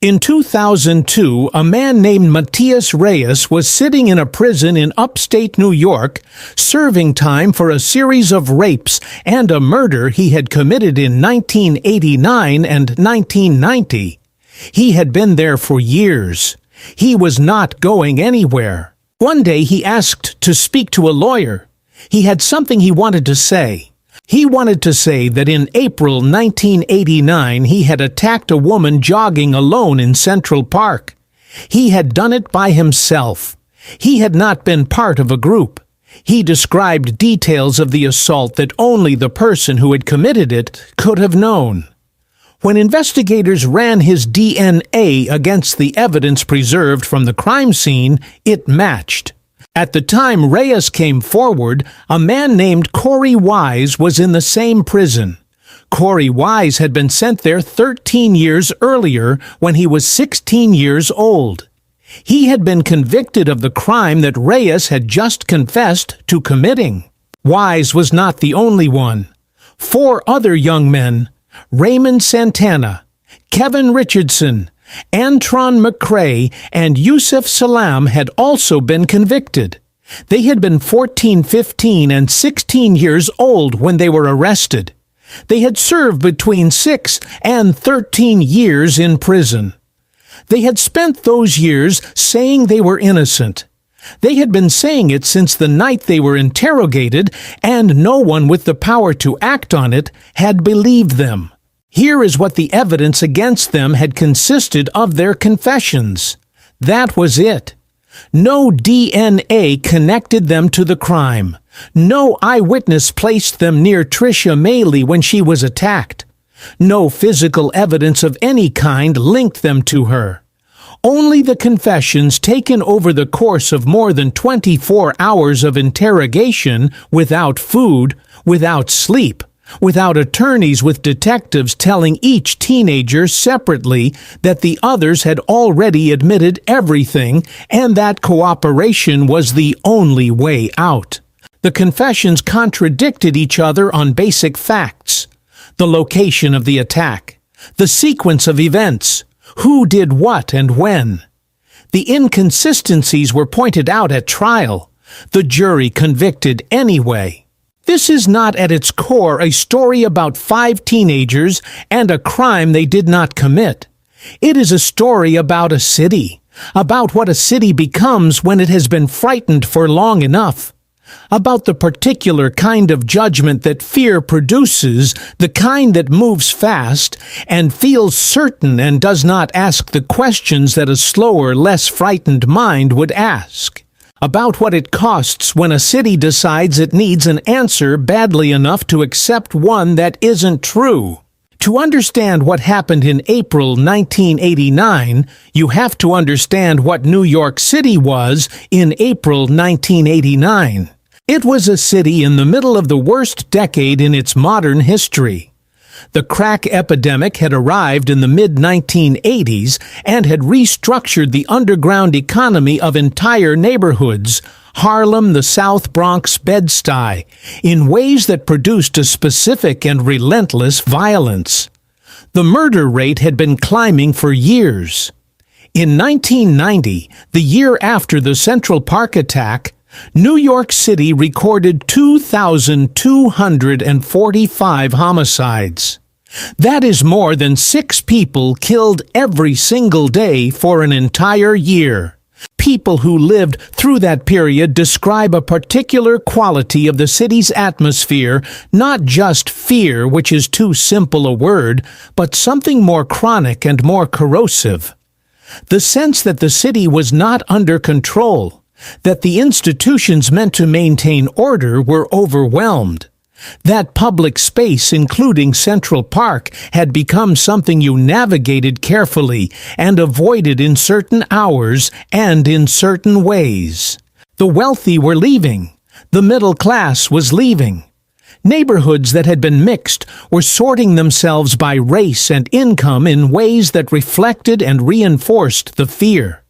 In 2002, a man named Matias Reyes was sitting in a prison in upstate New York, serving time for a series of rapes and a murder he had committed in 1989 and 1990. He had been there for years. He was not going anywhere. One day he asked to speak to a lawyer. He had something he wanted to say. He wanted to say that in April 1989 he had attacked a woman jogging alone in Central Park. He had done it by himself. He had not been part of a group. He described details of the assault that only the person who had committed it could have known. When investigators ran his DNA against the evidence preserved from the crime scene, it matched. At the time Reyes came forward, a man named Corey Wise was in the same prison. Corey Wise had been sent there 13 years earlier when he was 16 years old. He had been convicted of the crime that Reyes had just confessed to committing. Wise was not the only one. 4 other young men, Raymond Santana, Kevin Richardson, Antron McCrae, and Yusuf Salam had also been convicted. They had been 14, 15, and 16 years old when they were arrested. They had served between 6 and 13 years in prison. They had spent those years saying they were innocent. They had been saying it since the night they were interrogated, and no one with the power to act on it had believed them. Here is what the evidence against them had consisted of their confessions. That was it. No DNA connected them to the crime. No eyewitness placed them near Tricia Maley when she was attacked. No physical evidence of any kind linked them to her. Only the confessions taken over the course of more than 24 hours of interrogation, without food, without sleep, without attorneys with detectives telling each teenager separately that the others had already admitted everything and that cooperation was the only way out. The confessions contradicted each other on basic facts: the location of the attack, the sequence of events, who did what and when. The inconsistencies were pointed out at trial. The jury convicted anyway. This is not at its core a story about 5 teenagers and a crime they did not commit. It is a story about a city, about what a city becomes when it has been frightened for long enough, about the particular kind of judgment that fear produces, the kind that moves fast and feels certain and does not ask the questions that a slower, less frightened mind would ask. About what it costs when a city decides it needs an answer badly enough to accept one that isn't true. To understand what happened in April 1989, you have to understand what New York City was in April 1989. It was a city in the middle of the worst decade in its modern history. The crack epidemic had arrived in the mid-1980s and had restructured the underground economy of entire neighborhoods, Harlem, the South Bronx, Bed-Stuy, in ways that produced a specific and relentless violence. The murder rate had been climbing for years. In 1990, the year after the Central Park attack, New York City recorded 2,245 homicides. That is more than 6 people killed every single day for an entire year. People who lived through that period describe a particular quality of the city's atmosphere, not just fear, which is too simple a word, but something more chronic and more corrosive. The sense that the city was not under control, that the institutions meant to maintain order were overwhelmed. That public space, including Central Park, had become something you navigated carefully and avoided in certain hours and in certain ways. The wealthy were leaving. The middle class was leaving. Neighborhoods that had been mixed were sorting themselves by race and income in ways that reflected and reinforced the fear.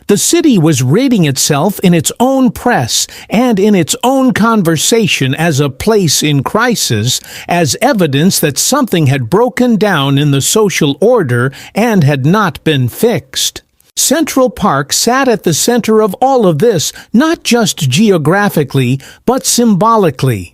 The city was rating itself in its own press and in its own conversation as a place in crisis, as evidence that something had broken down in the social order and had not been fixed. Central Park sat at the center of all of this, not just geographically, but symbolically.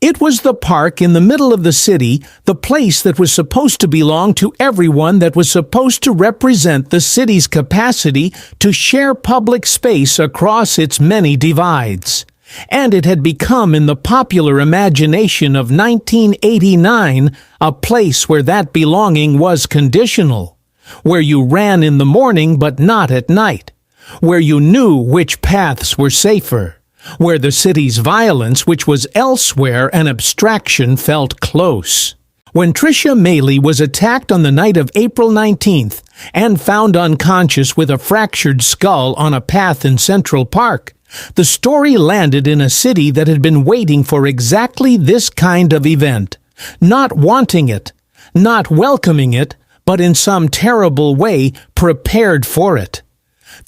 It was the park in the middle of the city, the place that was supposed to belong to everyone, that was supposed to represent the city's capacity to share public space across its many divides. And it had become, in the popular imagination of 1989, a place where that belonging was conditional, where you ran in the morning but not at night, where you knew which paths were safer, where the city's violence, which was elsewhere an abstraction, felt close. When Tricia Mailey was attacked on the night of April 19th and found unconscious with a fractured skull on a path in Central Park, the story landed in a city that had been waiting for exactly this kind of event, not wanting it, not welcoming it, but in some terrible way prepared for it.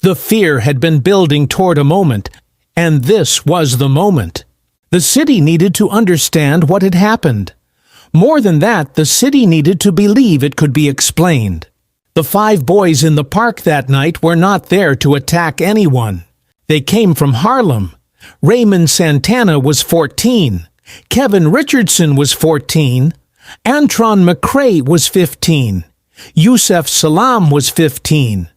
The fear had been building toward a moment, and this was the moment. The city needed to understand what had happened. More than that, the city needed to believe it could be explained. The 5 boys in the park that night were not there to attack anyone. They came from Harlem. Raymond Santana was 14. Kevin Richardson was 14. Antron McCrae was 15. Yusef Salam was 15.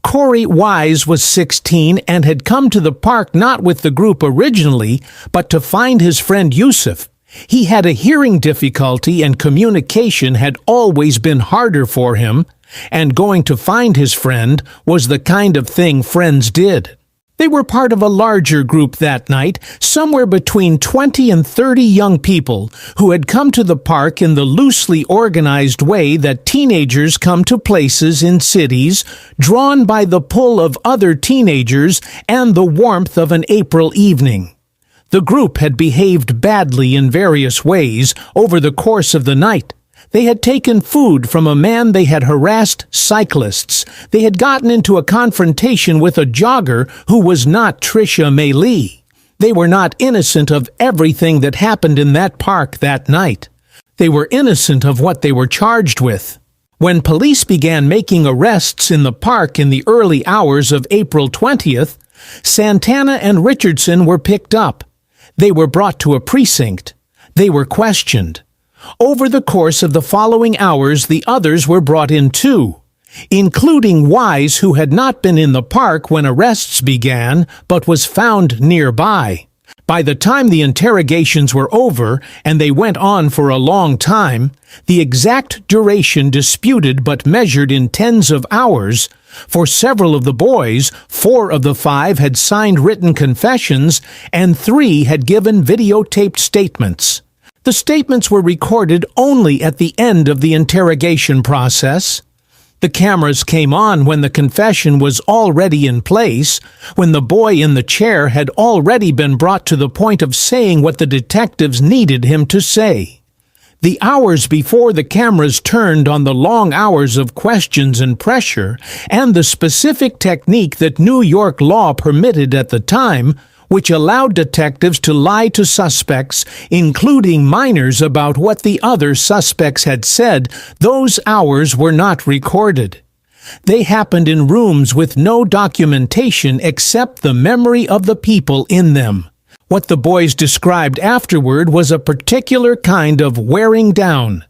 Corey Wise was 16 and had come to the park not with the group originally, but to find his friend Yusef. He had a hearing difficulty and communication had always been harder for him, and going to find his friend was the kind of thing friends did. They were part of a larger group that night, somewhere between 20 and 30 young people who had come to the park in the loosely organized way that teenagers come to places in cities, drawn by the pull of other teenagers and the warmth of an April evening. The group had behaved badly in various ways over the course of the night. They had taken food from a man, they had harassed cyclists, they had gotten into a confrontation with a jogger who was not Tricia Mailey. They were not innocent of everything that happened in that park that night. They were innocent of what they were charged with. When police began making arrests in the park in the early hours of April 20th, Santana and Richardson were picked up. They were brought to a precinct. They were questioned. Over the course of the following hours, the others were brought in too, including Wise, who had not been in the park when arrests began, but was found nearby. By the time the interrogations were over, and they went on for a long time, the exact duration disputed but measured in tens of hours, for several of the boys, 4 of the 5 had signed written confessions, and 3 had given videotaped statements. The statements were recorded only at the end of the interrogation process. The cameras came on when the confession was already in place, when the boy in the chair had already been brought to the point of saying what the detectives needed him to say. The hours before the cameras turned on the long hours of questions and pressure, and the specific technique that New York law permitted at the time, which allowed detectives to lie to suspects, including minors, about what the other suspects had said, those hours were not recorded. They happened in rooms with no documentation except the memory of the people in them. What the boys described afterward was a particular kind of wearing down.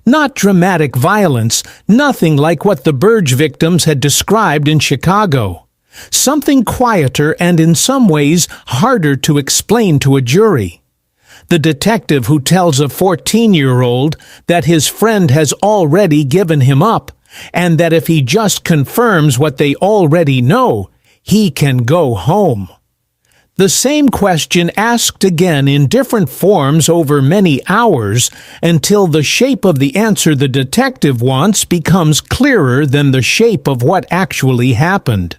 Not dramatic violence, nothing like what the Burge victims had described in Chicago. Something quieter and in some ways harder to explain to a jury. The detective who tells a 14-year-old that his friend has already given him up, and that if he just confirms what they already know, he can go home. The same question asked again in different forms over many hours until the shape of the answer the detective wants becomes clearer than the shape of what actually happened.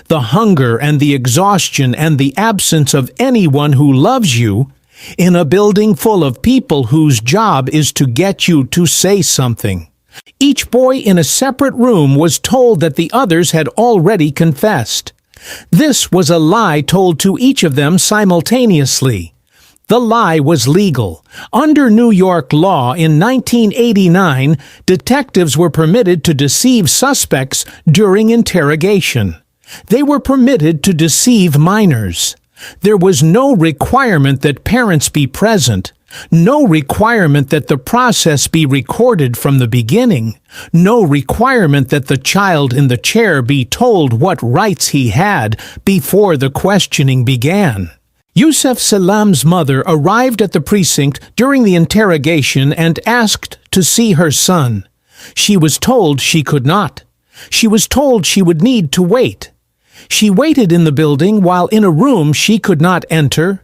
The hunger and the exhaustion and the absence of anyone who loves you in a building full of people whose job is to get you to say something. Each boy in a separate room was told that the others had already confessed. This was a lie told to each of them simultaneously. The lie was legal. Under New York law in 1989, detectives were permitted to deceive suspects during interrogation. They were permitted to deceive minors. There was no requirement that parents be present, no requirement that the process be recorded from the beginning, no requirement that the child in the chair be told what rights he had before the questioning began. Yusef Salam's mother arrived at the precinct during the interrogation and asked to see her son. She was told she could not. She was told she would need to wait. She waited in the building while in a room she could not enter.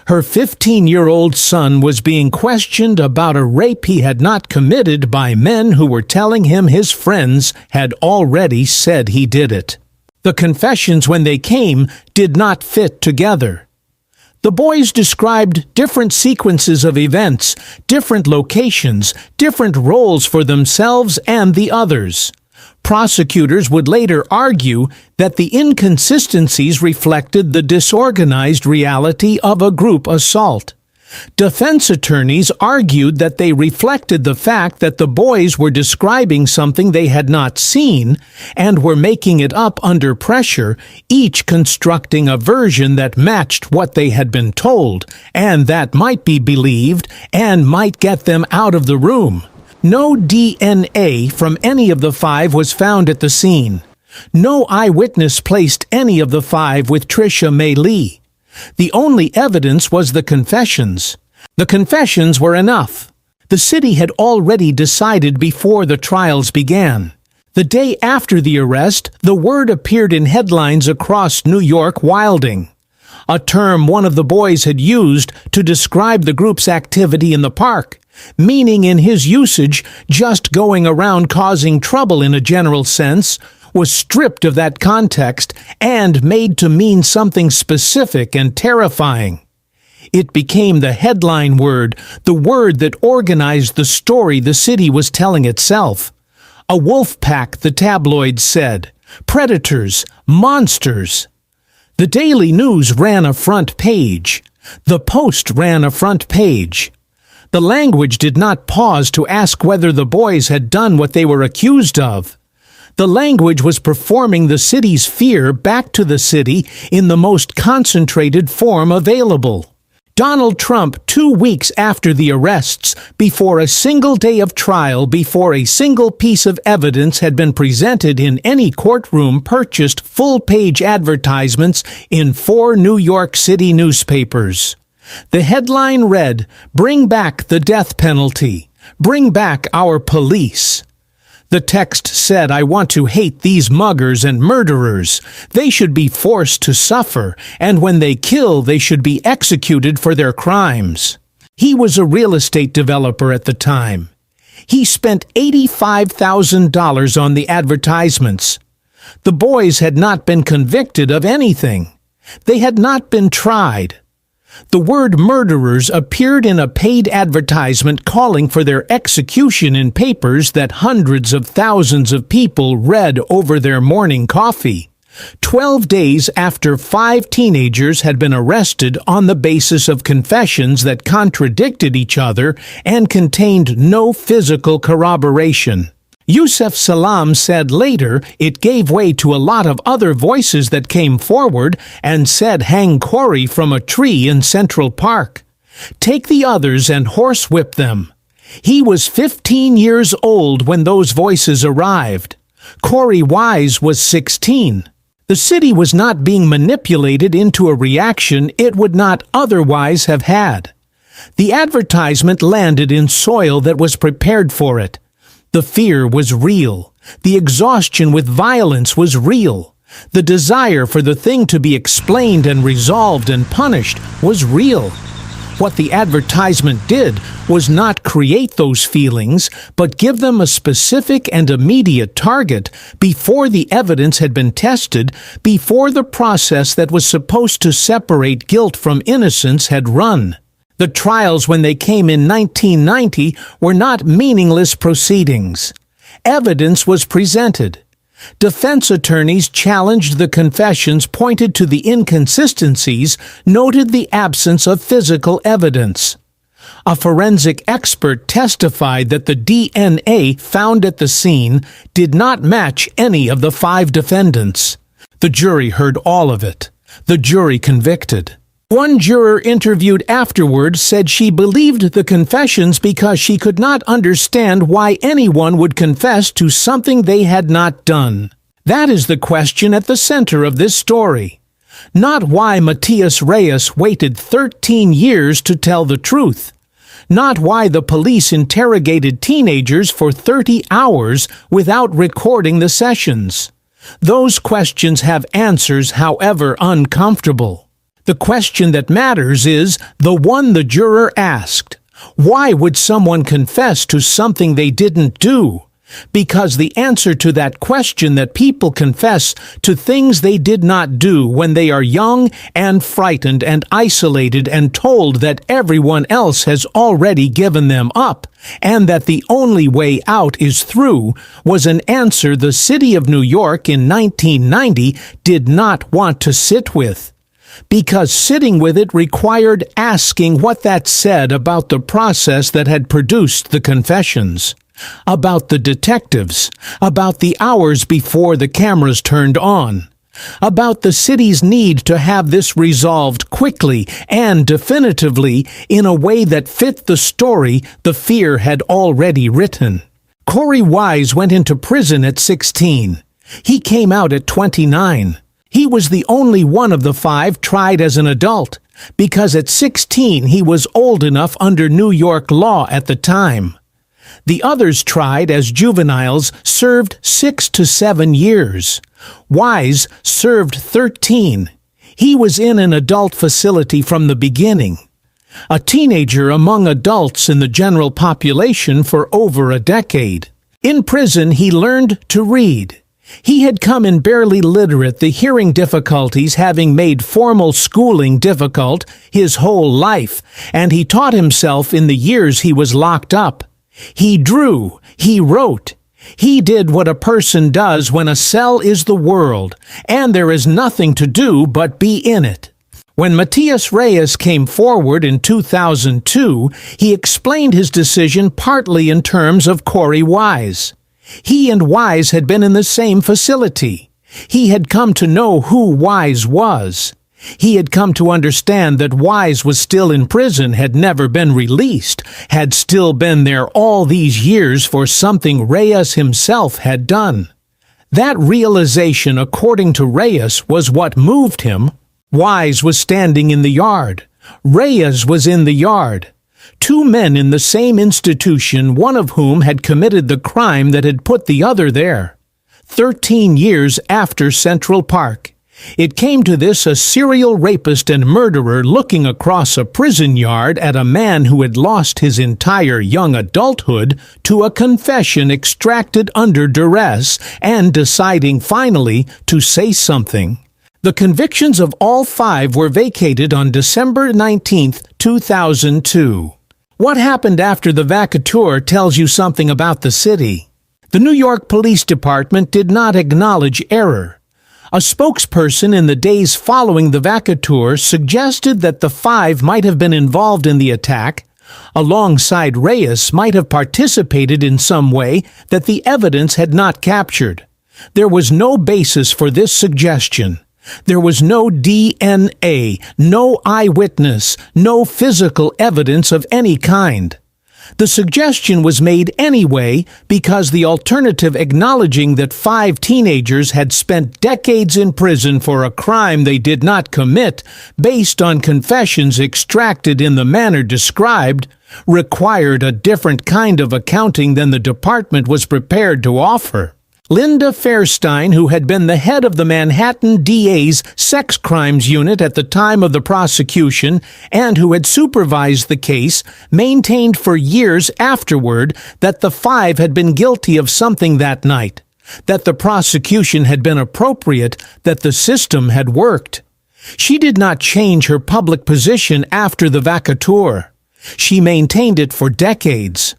Her 15-year-old son was being questioned about a rape he had not committed by men who were telling him his friends had already said he did it. The confessions, when they came, did not fit together. The boys described different sequences of events, different locations, different roles for themselves and the others. Prosecutors would later argue that the inconsistencies reflected the disorganized reality of a group assault. Defense attorneys argued that they reflected the fact that the boys were describing something they had not seen and were making it up under pressure, each constructing a version that matched what they had been told, and that might be believed and might get them out of the room. No DNA from any of the five was found at the scene. No eyewitness placed any of the five with Tricia May Lee. The only evidence was the confessions. The confessions were enough. The city had already decided before the trials began. The day after the arrest, the word appeared in headlines across New York: wilding, a term one of the boys had used to describe the group's activity in the park, meaning in his usage just going around causing trouble in a general sense, was stripped of that context and made to mean something specific and terrifying. It became the headline word, the word that organized the story the city was telling itself. A wolf pack, the tabloids said. Predators, monsters. The Daily News ran a front page. The Post ran a front page. The language did not pause to ask whether the boys had done what they were accused of. The language was performing the city's fear back to the city in the most concentrated form available. Donald Trump, 2 weeks after the arrests, before a single day of trial, before a single piece of evidence had been presented in any courtroom, purchased full-page advertisements in 4 New York City newspapers. The headline read, "Bring back the death penalty. Bring back our police." The text said, "I want to hate these muggers and murderers. They should be forced to suffer, and when they kill, they should be executed for their crimes." He was a real estate developer at the time. He spent $85,000 on the advertisements. The boys had not been convicted of anything. They had not been tried. The word murderers appeared in a paid advertisement calling for their execution in papers that hundreds of thousands of people read over their morning coffee. 12 days after 5 teenagers had been arrested on the basis of confessions that contradicted each other and contained no physical corroboration. Yusef Salam said later it gave way to a lot of other voices that came forward and said hang Corey from a tree in Central Park. Take the others and horsewhip them. He was 15 years old when those voices arrived. Corey Wise was 16. The city was not being manipulated into a reaction it would not otherwise have had. The advertisement landed in soil that was prepared for it. The fear was real. The exhaustion with violence was real. The desire for the thing to be explained and resolved and punished was real. What the advertisement did was not create those feelings, but give them a specific and immediate target before the evidence had been tested, before the process that was supposed to separate guilt from innocence had run. The trials, when they came in 1990, were not meaningless proceedings. Evidence was presented. Defense attorneys challenged the confessions, pointed to the inconsistencies, noted the absence of physical evidence. A forensic expert testified that the DNA found at the scene did not match any of the 5 defendants. The jury heard all of it. The jury convicted. One juror interviewed afterward said she believed the confessions because she could not understand why anyone would confess to something they had not done. That is the question at the center of this story. Not why Matias Reyes waited 13 years to tell the truth. Not why the police interrogated teenagers for 30 hours without recording the sessions. Those questions have answers, however uncomfortable. The question that matters is the one the juror asked. Why would someone confess to something they didn't do? Because the answer to that question that people confess to things they did not do when they are young and frightened and isolated and told that everyone else has already given them up and that the only way out is through was an answer the city of New York in 1990 did not want to sit with. Because sitting with it required asking what that said about the process that had produced the confessions, about the detectives, about the hours before the cameras turned on, about the city's need to have this resolved quickly and definitively in a way that fit the story the fear had already written. Corey Wise went into prison at 16. He came out at 29. He was the only one of the 5 tried as an adult, because at 16 he was old enough under New York law at the time. The others tried as juveniles served 6 to 7 years. Wise served 13. He was in an adult facility from the beginning. A teenager among adults in the general population for over a decade. In prison he learned to read. He had come in barely literate, the hearing difficulties having made formal schooling difficult his whole life, and he taught himself in the years he was locked up. He drew, he wrote. He did what a person does when a cell is the world, and there is nothing to do but be in it. When Matias Reyes came forward in 2002, he explained his decision partly in terms of Corey Wise. He and Wise had been in the same facility. He had come to know who Wise was. He had come to understand that Wise was still in prison, had never been released, had still been there all these years for something Reyes himself had done. That realization, according to Reyes, was what moved him. Wise was standing in the yard. Reyes was in the yard. 2 men in the same institution, one of whom had committed the crime that had put the other there. 13 years after Central Park. It came to this: a serial rapist and murderer looking across a prison yard at a man who had lost his entire young adulthood to a confession extracted under duress and deciding finally to say something. The convictions of all 5 were vacated on December 19, 2002. What happened after the vacatur tells you something about the city. The New York Police Department did not acknowledge error. A spokesperson in the days following the vacatur suggested that the 5 might have been involved in the attack, alongside Reyes might have participated in some way that the evidence had not captured. There was no basis for this suggestion. There was no DNA, no eyewitness, no physical evidence of any kind. The suggestion was made anyway because the alternative, acknowledging that 5 teenagers had spent decades in prison for a crime they did not commit based on confessions extracted in the manner described, required a different kind of accounting than the department was prepared to offer. Linda Fairstein, who had been the head of the Manhattan DA's sex crimes unit at the time of the prosecution and who had supervised the case, maintained for years afterward that the 5 had been guilty of something that night, that the prosecution had been appropriate, that the system had worked. She did not change her public position after the vacatur. She maintained it for decades.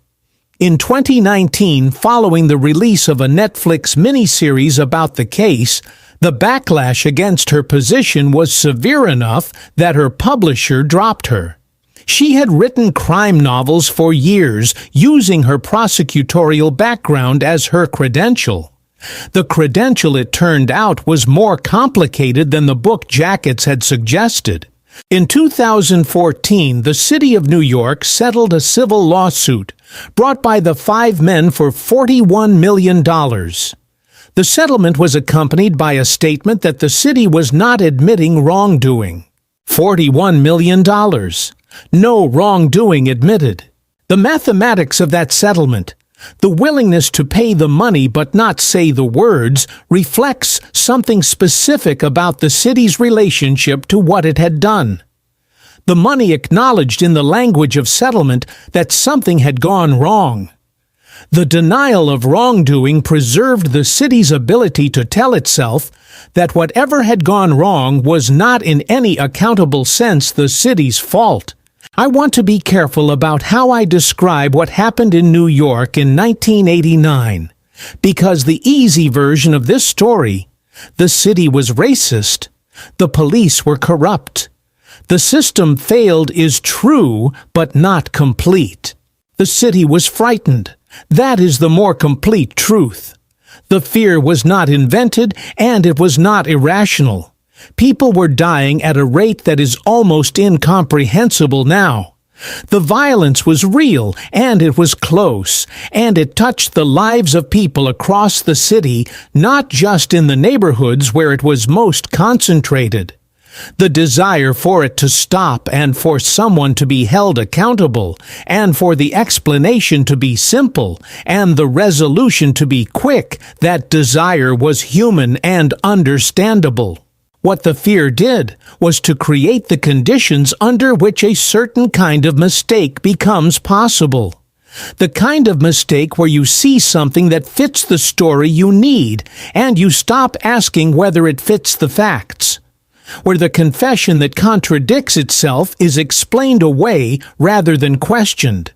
In 2019, following the release of a Netflix miniseries about the case, the backlash against her position was severe enough that her publisher dropped her. She had written crime novels for years, using her prosecutorial background as her credential. The credential, it turned out, was more complicated than the book jackets had suggested. In 2014, the city of New York settled a civil lawsuit brought by the 5 men for $41 million. The settlement was accompanied by a statement that the city was not admitting wrongdoing. $41 million. No wrongdoing admitted. The mathematics of that settlement, the willingness to pay the money but not say the words, reflects something specific about the city's relationship to what it had done. The money acknowledged in the language of settlement that something had gone wrong. The denial of wrongdoing preserved the city's ability to tell itself that whatever had gone wrong was not in any accountable sense the city's fault. I want to be careful about how I describe what happened in New York in 1989, because the easy version of this story, the city was racist, the police were corrupt, the system failed, is true but not complete. The city was frightened. That is the more complete truth. The fear was not invented, and it was not irrational. People were dying at a rate that is almost incomprehensible now. The violence was real, and it was close, and it touched the lives of people across the city, not just in the neighborhoods where it was most concentrated. The desire for it to stop and for someone to be held accountable, and for the explanation to be simple, and the resolution to be quick, that desire was human and understandable. What the fear did was to create the conditions under which a certain kind of mistake becomes possible. The kind of mistake where you see something that fits the story you need, and you stop asking whether it fits the facts. Where the confession that contradicts itself is explained away rather than questioned.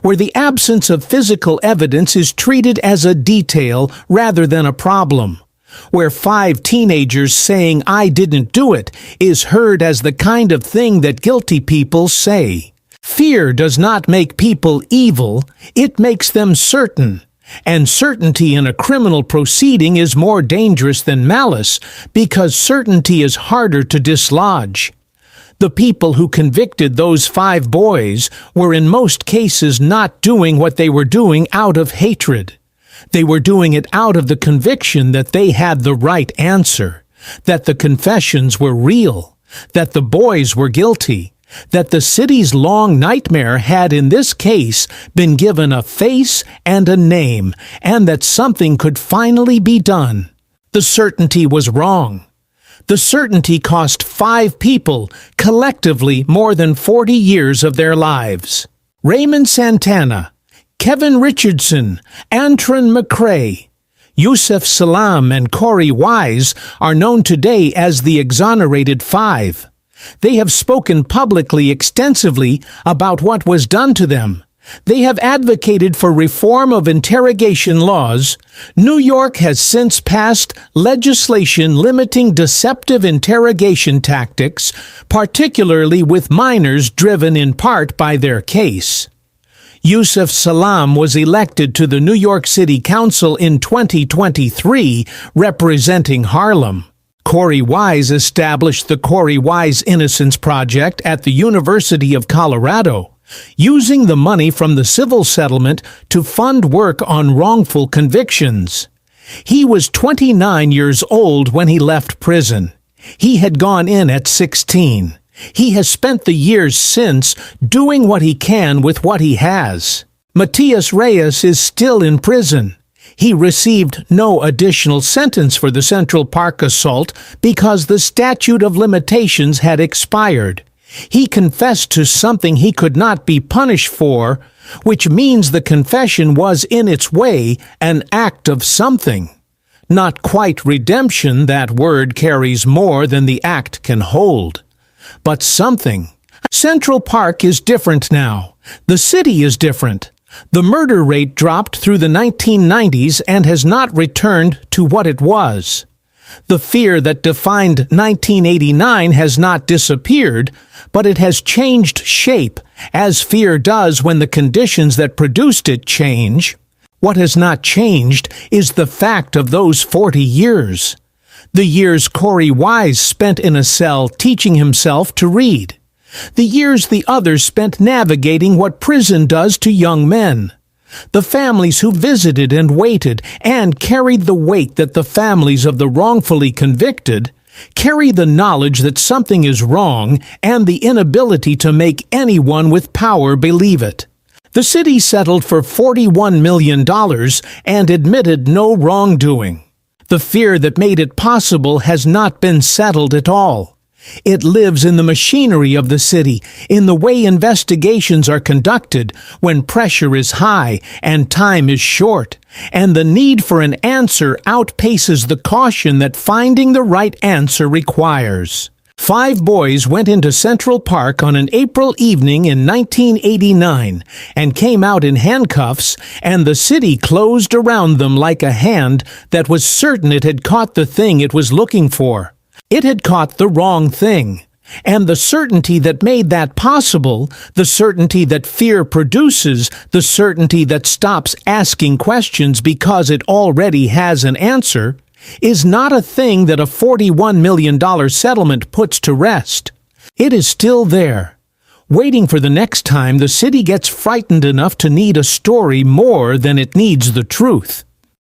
Where the absence of physical evidence is treated as a detail rather than a problem. Where 5 teenagers saying "I didn't do it" is heard as the kind of thing that guilty people say. Fear does not make people evil, it makes them certain. And certainty in a criminal proceeding is more dangerous than malice, because certainty is harder to dislodge. The people who convicted those 5 boys were in most cases not doing what they were doing out of hatred. They were doing it out of the conviction that they had the right answer, that the confessions were real, that the boys were guilty, that the city's long nightmare had in this case been given a face and a name, and that something could finally be done. The certainty was wrong. The certainty cost 5 people, collectively, more than 40 years of their lives. Raymond Santana, Kevin Richardson, Antron McCrae, Yusef Salaam, and Corey Wise are known today as the Exonerated 5. They have spoken publicly extensively about what was done to them. They have advocated for reform of interrogation laws. New York has since passed legislation limiting deceptive interrogation tactics, particularly with minors, driven in part by their case. Yusef Salaam was elected to the New York City Council in 2023, representing Harlem. Corey Wise established the Corey Wise Innocence Project at the University of Colorado, using the money from the civil settlement to fund work on wrongful convictions. He was 29 years old when he left prison. He had gone in at 16. He has spent the years since doing what he can with what he has. Matias Reyes is still in prison. He received no additional sentence for the Central Park assault because the statute of limitations had expired. He confessed to something he could not be punished for, which means the confession was in its way an act of something. Not quite redemption, that word carries more than the act can hold. But something. Central Park is different now. The city is different. The murder rate dropped through the 1990s and has not returned to what it was. The fear that defined 1989 has not disappeared, but it has changed shape, as fear does when the conditions that produced it change. What has not changed is the fact of those 40 years. The years Corey Wise spent in a cell teaching himself to read. The years the others spent navigating what prison does to young men. The families who visited and waited and carried the weight that the families of the wrongfully convicted carry, the knowledge that something is wrong and the inability to make anyone with power believe it. The city settled for $41 million and admitted no wrongdoing. The fear that made it possible has not been settled at all. It lives in the machinery of the city, in the way investigations are conducted when pressure is high and time is short, and the need for an answer outpaces the caution that finding the right answer requires. 5 boys went into Central Park on an April evening in 1989 and came out in handcuffs, and the city closed around them like a hand that was certain it had caught the thing it was looking for. It had caught the wrong thing, and the certainty that made that possible, the certainty that fear produces, the certainty that stops asking questions because it already has an answer, is not a thing that a $41 million settlement puts to rest. It is still there, waiting for the next time the city gets frightened enough to need a story more than it needs the truth.